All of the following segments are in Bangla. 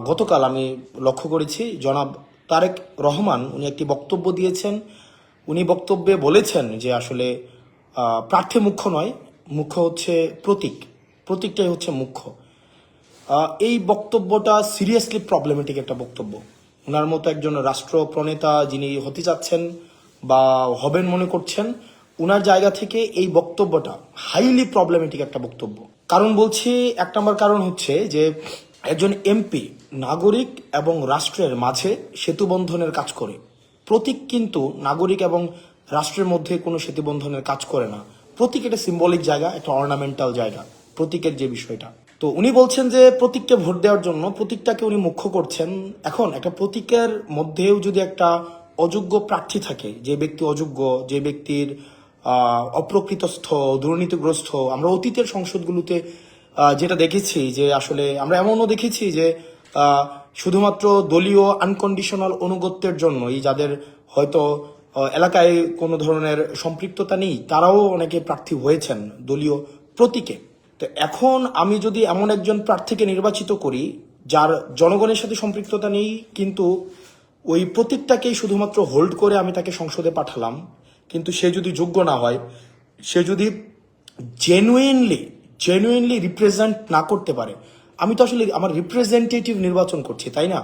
গতকাল আমি লক্ষ্য করেছি জনাব তারেক রহমান উনি একটি বক্তব্য দিয়েছেন। উনি বক্তব্যে বলেছেন যে আসলে প্রার্থী মুখ্য নয়, মুখ্য হচ্ছে প্রতীক, প্রতীকটাই হচ্ছে মুখ্য। এই বক্তব্যটা সিরিয়াসলি প্রবলেমেটিক একটা বক্তব্য। ওনার মতো একজন রাষ্ট্র প্রণেতা যিনি হতে যাচ্ছেন বা হবেন মনে করছেন, ওনার জায়গা থেকে এই বক্তব্যটা হাইলি প্রবলেমেটিক একটা বক্তব্য। কারণ বলছি, এক নম্বর কারণ হচ্ছে যে একজন এমপি নাগরিক এবং রাষ্ট্রের মাঝে সেতুবন্ধনের কাজ করে। প্রতীক কিন্তু নাগরিক এবং রাষ্ট্রের মধ্যে কোনো সেতুবন্ধনের কাজ করে না। প্রতীক একটা সিম্বলিক জায়গা, একটা অর্নামেন্টাল জায়গা, প্রতীকের যে বিষয়টা। তো উনি বলছেন যে প্রতীককে ভোট দেওয়ার জন্য প্রতীকটাকে উনি মুখ্য করছেন। এখন একটা প্রতীকের মধ্যেও যদি একটা অযোগ্য প্রার্থী থাকে, যে ব্যক্তি অযোগ্য, যে ব্যক্তির অপ্রকৃতস্থ, দুর্নীতিগ্রস্ত, আমরা অতীতের সংসদগুলোতে যেটা দেখেছি যে আসলে আমরা এমনও দেখেছি যে শুধুমাত্র দলীয় আনকন্ডিশনাল অনুগত্যের জন্যই, যাদের হয়তো এলাকায় কোনো ধরনের সম্পৃক্ততা নেই, তারাও অনেকে প্রার্থী হয়েছেন দলীয় প্রতীকে। তো এখন আমি যদি এমন একজন প্রার্থীকে নির্বাচিত করি যার জনগণের সাথে সম্পৃক্ততা নেই, কিন্তু ওই প্রতীকটাকেই শুধুমাত্র হোল্ড করে আমি তাকে সংসদে পাঠালাম, কিন্তু সে যদি যোগ্য না হয়, সে যদি জেনুইনলি রিপ্রেজেন্ট না করতে পারে, আমি তো আসলে আমার রিপ্রেজেন্টেটিভ নির্বাচন করছি, তাই না?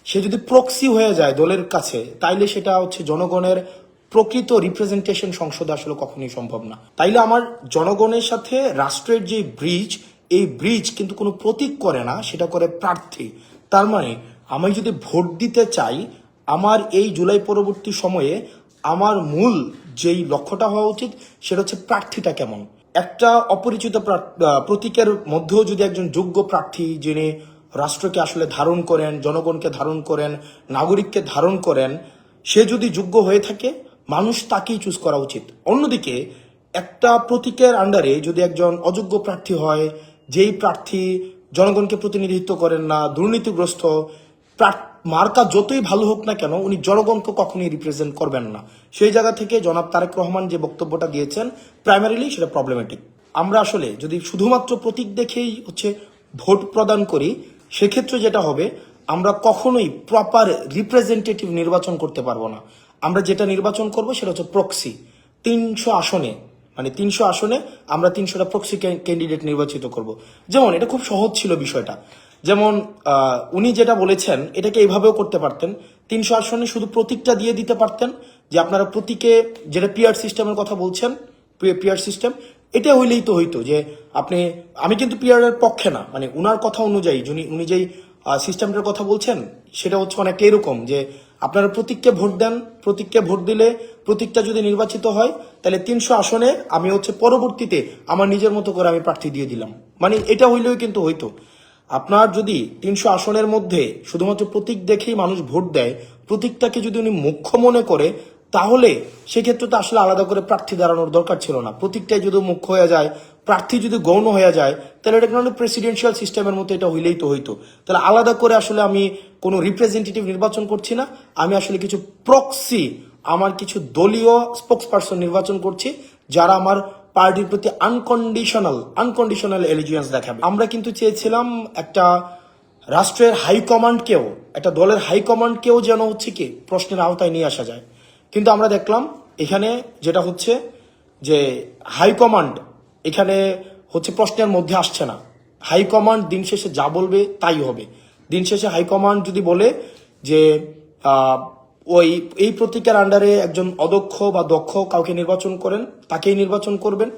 সে যদি প্রক্সি হয়ে যায় দলের কাছে, তাইলে সেটা হচ্ছে জনগণের প্রকৃত রিপ্রেজেন্টেশন সংসদে আসলে কখনোই সম্ভব না। তাইলে আমার জনগণের সাথে রাষ্ট্রের যে ব্রিজ, এই ব্রিজ কিন্তু কোনো প্রতীক করে না, সেটা করে প্রার্থী। তার মানে আমি যদি ভোট দিতে চাই, আমার এই জুলাই পরবর্তী সময়ে আমার মূল যেই লক্ষ্যটা হওয়া উচিত সেটা হচ্ছে প্রার্থীটা কেমন। একটা অপরিচিত প্রতীকের মধ্যেও যদি একজন যোগ্য প্রার্থী, যিনি রাষ্ট্রকে আসলে ধারণ করেন, জনগণকে ধারণ করেন, নাগরিককে ধারণ করেন, সে যদি যোগ্য হয়ে থাকে, মানুষ তাকেই চুজ করা উচিত। অন্যদিকে একটা প্রতীকের আন্ডারে যদি একজন অযোগ্য প্রার্থী হয়, যেই প্রার্থী জনগণকে প্রতিনিধিত্ব করেন না, দুর্নীতিগ্রস্ত, মার্কা যতই ভালো হোক না কেন, উনি জনগণকে কখনোই রিপ্রেজেন্ট করবেন না। সেই জায়গা থেকে জনাব তারেক রহমান যে বক্তব্যটা দিয়েছেন, প্রাইমারিলি সেটা প্রবলেমেটিক। আমরা আসলে যদি শুধুমাত্র প্রতীক দেখেই হচ্ছে ভোট প্রদান করি, সেক্ষেত্রে যেটা হবে, আমরা কখনোই প্রপার রিপ্রেজেন্টেটিভ নির্বাচন করতে পারবো না। আমরা যেটা নির্বাচন করব সেটা হচ্ছে প্রক্সি। 300 আসনে, মানে 300 আসনে আমরা 300টা প্রক্সি ক্যান্ডিডেট নির্বাচিত করব। যেমন এটা খুব সহজ ছিল বিষয়টা। যেমন উনি যেটা বলেছেন, এটাকে এইভাবেও করতে পারতেন। 300 আসনে শুধু প্রতীকটা দিয়ে দিতে পারতেন, যে আপনারা প্রতীকে, যেটা পিআর সিস্টেমের কথা বলছেন, পিআর সিস্টেম, এটা হইলেই তো হইতো যে আপনি, আমি কিন্তু পিআর এর পক্ষে না, মানে উনার কথা অনুযায়ী উনি যেই সিস্টেমটার কথা বলছেন সেটা হচ্ছে অনেকটা এরকম যে আপনারা প্রতীককে ভোট দেন, প্রতীককে ভোট দিলে প্রতীকটা যদি নির্বাচিত হয়, তাহলে 300 আসনে আমি হচ্ছে পরবর্তীতে আমার নিজের মতো করে আমি প্রার্থী দিয়ে দিলাম। মানে এটা হইলেও কিন্তু হইতো। আপনার যদি 300 আসনের মধ্যে শুধুমাত্র প্রতীক দেখেই মানুষ ভোট দেয়, প্রতীকটাকে যদি উনি মুখ্য মনে করে, তাহলে সেক্ষেত্রে তো আসলে আলাদা করে প্রার্থী দাঁড়ানোর দরকার ছিল না। প্রতীকটাই যদি মুখ্য হয়ে যায়, প্রার্থী যদি গৌণ হয়ে যায়, তাহলে এটা কোনো প্রেসিডেন্সিয়াল সিস্টেমের মতো এটা হইলেই তো হইতো। তাহলে আলাদা করে আসলে আমি কোনো রিপ্রেজেন্টেটিভ নির্বাচন করছি না, আমি আসলে কিছু প্রক্সি, আমার কিছু দলীয় স্পোক্স পার্সন নির্বাচন করছি, যারা আমার পার্টির প্রতি আনকন্ডিশনাল এলিজিয়েন্স দেখাবে। আমরা কিন্তু চেয়েছিলাম একটা রাষ্ট্রের হাইকমান্ডকেও, একটা দলের হাইকমান্ডকেও যেন হচ্ছে কি প্রশ্নের আওতায় নিয়ে আসা যায়। কিন্তু আমরা দেখলাম এখানে যেটা হচ্ছে যে হাইকমান্ড এখানে হচ্ছে প্রশ্নের মধ্যে আসছে না। হাইকমান্ড দিন শেষে যা বলবে তাই হবে। দিন শেষে হাইকমান্ড যদি বলে যে এই প্রতীকের আন্ডারে একজন অদক্ষ বা দক্ষ কাউকে নির্বাচন করেন, তাকেই নির্বাচন করবেন।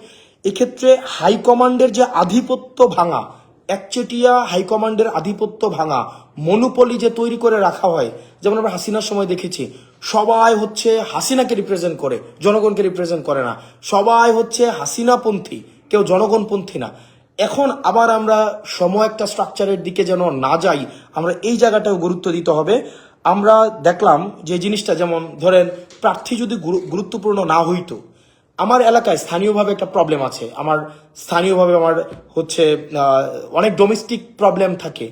এক্ষেত্রে হাইকমান্ডের যে আধিপত্য ভাঙা, একচেটিয়া হাইকমান্ডের আধিপত্য ভাঙা, মনোপলি যে তৈরি করে রাখা হয়, যেমন আমরা হাসিনার সময় দেখেছি, সবাই হচ্ছে হাসিনাকে রিপ্রেজেন্ট করে, জনগণকে রিপ্রেজেন্ট করে না। সবাই হচ্ছে হাসিনাপন্থী, কেউ জনগণপন্থী না। এখন আবার আমরা একটা স্ট্রাকচারের দিকে যেন না যাই, আমরা এই জায়গাটাও গুরুত্ব দিতে হবে। আমরা দেখলাম যে জিনিসটা, যেমন ধরেন প্রার্থী যদি গুরুত্বপূর্ণ না হইতো, আমার এলাকায় স্থানীয়ভাবে একটা প্রবলেম আছে, আমার স্থানীয়ভাবে আমার হচ্ছে অনেক ডোমেস্টিক প্রবলেম থাকে।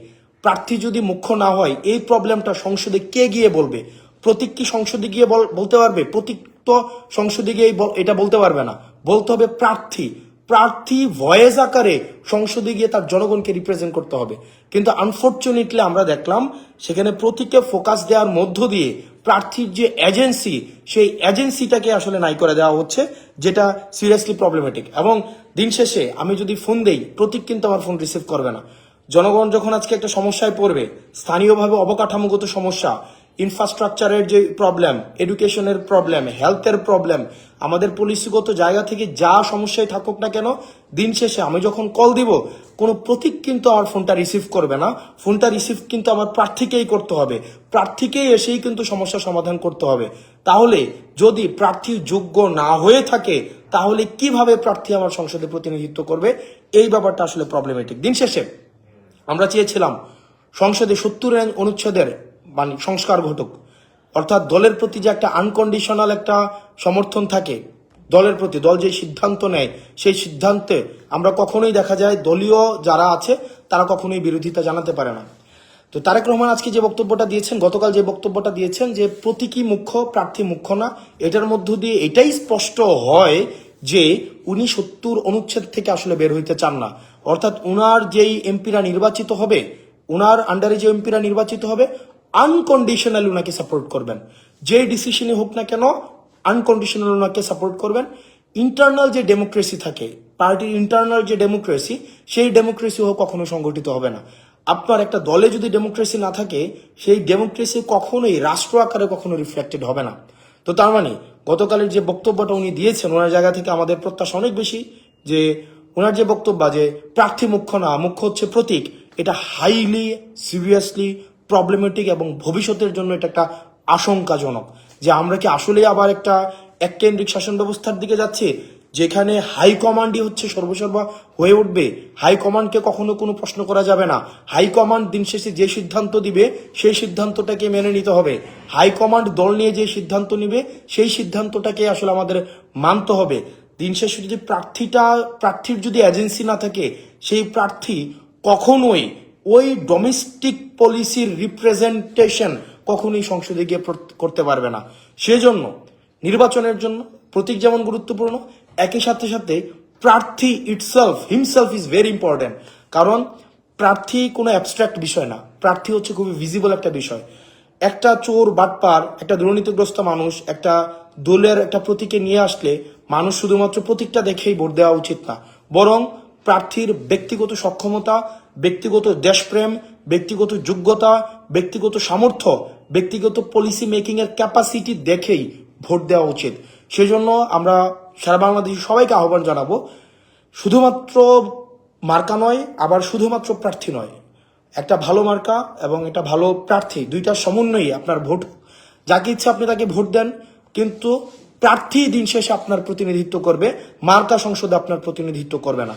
প্রার্থী যদি মুখ্য না হয়, এই প্রবলেমটা সংসদে কে গিয়ে বলবে? প্রতীক কি সংসদে গিয়ে বলতে পারবে? প্রতীক তো সংসদে গিয়ে এটা বলতে পারবে না, বলতে হবে প্রার্থী। প্রার্থী ভয়েস আকারে সংসদে গিয়ে তার জনগণকে রিপ্রেজেন্ট করতে হবে। কিন্তু আনফর্চুনেটলি আমরা দেখলাম সেখানে প্রতীকে ফোকাস দেওয়ার মধ্য দিয়ে প্রার্থীর যে এজেন্সি, সেই এজেন্সিটাকে আসলে নাই করে দেওয়া হচ্ছে, যেটা সিরিয়াসলি প্রবলেমেটিক। এবং দিন শেষে আমি যদি ফোন দেই, প্রতীক কিন্তু আমার ফোন রিসিভ করবে না। জনগণ যখন আজকে একটা সমস্যায় পড়বে, স্থানীয়ভাবে অবকাঠামোগত সমস্যা, ইনফ্রাস্ট্রাকচারের যে প্রবলেম, এডুকেশনের প্রবলেম, হেলথের প্রবলেম, আমাদের পলিসিগত জায়গা থেকে যা সমস্যায় থাকুক না কেন, দিন শেষে আমি যখন কল দিব, কোনো প্রতীক কিন্তু আমার ফোনটা রিসিভ করবে না। ফোনটা রিসিভ কিন্তু আমার প্রার্থীকেই করতে হবে, প্রার্থীকেই এসেই কিন্তু সমস্যার সমাধান করতে হবে। তাহলে যদি প্রার্থী যোগ্য না হয়ে থাকে, তাহলে কিভাবে প্রার্থী আমার সংসদে প্রতিনিধিত্ব করবে? এই ব্যাপারটা আসলে প্রবলেমেটিক। দিন শেষে আমরা চেয়েছিলাম সংসদে 70 অনুচ্ছেদের মানে সংস্কার ঘটুক, অর্থাৎ দলের প্রতি যে একটা আনকন্ডিশনাল একটা সমর্থন থাকে, দলের প্রতি দল যে সিদ্ধান্ত নেয়, সেই সিদ্ধান্তে আমরা কখনোই দেখা যায় দলীয় যারা আছে তারা কখনোই বিরোধিতা জানাতে পারে না। তো তারেক রহমান আজকে যে বক্তব্যটা দিয়েছেন, গতকাল যে বক্তব্যটা দিয়েছেন যে প্রতীকী মুখ্য, প্রার্থী মুখ্য না, এটার মধ্য দিয়ে এটাই স্পষ্ট হয় যে উনি 70 অনুচ্ছেদ থেকে আসলে বের হইতে চান না। অর্থাৎ উনার যেই এমপিরা নির্বাচিত হবে, উনার আন্ডারে যে এমপিরা নির্বাচিত হবে, আনকন্ডিশনালি উনাকে সাপোর্ট করবেন। যে ডিসিশনই হোক না কেন, আনকন্ডিশনাল উনাকে সাপোর্ট করবেন। ইন্টারনাল যে ডেমোক্রেসি থাকে, পার্টির ইন্টারনাল যে ডেমোক্রেসি, সেই ডেমোক্রেসিও কখনো সংগঠিত হবে না। আপনার একটা দলে যদি ডেমোক্রেসি না থাকে, সেই ডেমোক্রেসি কখনোই রাষ্ট্র আকারে কখনো রিফ্লেক্টেড হবে না। তো তার মানে গতকালের যে বক্তব্যটা উনি দিয়েছেন, ওনার জায়গা থেকে আমাদের প্রত্যাশা অনেক বেশি যে ওনার যে বক্তব্য যে প্রার্থী মুখ্য না, মুখ্য হচ্ছে প্রতীক, এটা হাইলি সিরিয়াসলি প্রবলেমেটিক এবং ভবিষ্যতের জন্য এটা একটা আশঙ্কাজনক। যে আমরা কি আসলে আবার একটা এককেন্দ্রিক শাসন ব্যবস্থার দিকে যাচ্ছি, যেখানে হাইকমান্ডই হচ্ছে সর্বসর্বা হয়ে উঠবে। হাইকমান্ডকে কখনো কোনো প্রশ্ন করা যাবে না। হাইকমান্ড দিন শেষে যে সিদ্ধান্ত দিবে, সেই সিদ্ধান্তটাকে মেনে নিতে হবে। হাইকমান্ড দল নিয়ে যে সিদ্ধান্ত নিবে, সেই সিদ্ধান্তটাকে আসলে আমাদের মানতে হবে। দিন শেষে যদি প্রার্থীর যদি এজেন্সি না থাকে, সেই প্রার্থী কখনোই ওই ডোমেস্টিক পলিসির রিপ্রেজেন্টেশন কখনোই সংসদে গিয়ে করতে পারবে না। সেজন্য নির্বাচনের জন্য প্রতীক যেমন গুরুত্বপূর্ণ, একই সাথে সাথে প্রার্থী হিমসেলফ ইজ ভেরি ইম্পর্টেন্ট। কারণ প্রার্থী কোনো অ্যাবস্ট্রাক্ট বিষয় না, প্রার্থী হচ্ছে খুবই ভিজিবল একটা বিষয়। একটা চোর বাটপার, একটা দুর্নীতিগ্রস্ত মানুষ একটা দলের একটা প্রতীকে নিয়ে আসলে মানুষ শুধুমাত্র প্রতীকটা দেখেই ভোট দেওয়া উচিত না, বরং প্রার্থীর ব্যক্তিগত সক্ষমতা, ব্যক্তিগত দেশপ্রেম, ব্যক্তিগত যোগ্যতা, ব্যক্তিগত সামর্থ্য, ব্যক্তিগত পলিসি মেকিং এর ক্যাপাসিটি দেখেই ভোট দেওয়া উচিত। সেজন্য আমরা সারা বাংলাদেশি সবাইকে আহ্বান জানাবো, শুধুমাত্র মার্কা নয়, আবার শুধুমাত্র প্রার্থী নয়, একটা ভালো মার্কা এবং একটা ভালো প্রার্থী, দুইটার সমন্বয়ে আপনার ভোট, যাকে ইচ্ছা আপনি তাকে ভোট দেন, কিন্তু প্রার্থী দিন শেষে আপনার প্রতিনিধিত্ব করবে, মার্কা সংসদে আপনার প্রতিনিধিত্ব করবে না।